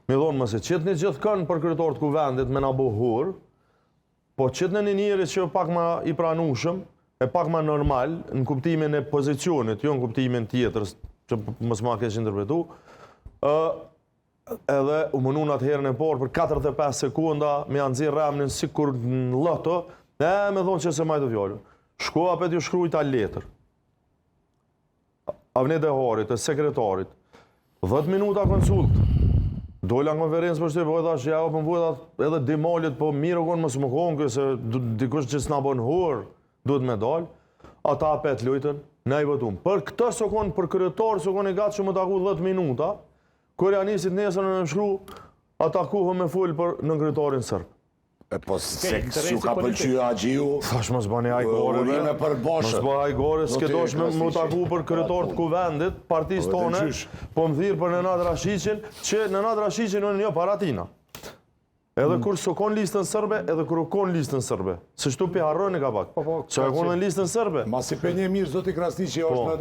Mi thonë mëse qëtë një gjithë kënë për kryetar të kuvendit me na buhur, po qëtë në një njëri që pak ma i pranushëm, e pak ma normal, në kuptimin e pozicionit, jo në kuptimin tjetër, që mësë ma keq interpretu, edhe u mënun atë herën e parë për 45 sekunda me anëzir remnin si kur në lëto, me thonë që se majtë fjallë. Shko apet ju shkrujta letër. Avnet e Harit, e sekretarit, 10 minuta konsult. Dolla në konferencë për shtypë, edhe që ja për mvujt edhe dimalit, po mirë konë mësë më konë, këse dikush që s'na bën hur, duhet me dalë. Ata apet lujtën, ne i votum. Për këtë së konë, për kryetar, së konë i gatë që më taku 10 minuta, kër janë nisit nesër në shkru, ata kuhë me full për në kryetarin sërbë. Po se su ka pëlqyë Agjiu, thash mos bëni ajgore, urime për mos boshë. bëni ajgore, s'ke dosh me më taku për kryetar të kuvendit, partisë tone, po më thirë për Nenad Rashiqin, që Nenad Rashiqin në një paratina. Edhe kur së konë listën sërbe, edhe kur konë listën sërbe. Se shtu pi harroni ka pak. Që e konë në listën sërbe. Masi për një mirë, zoti Krasniqi është në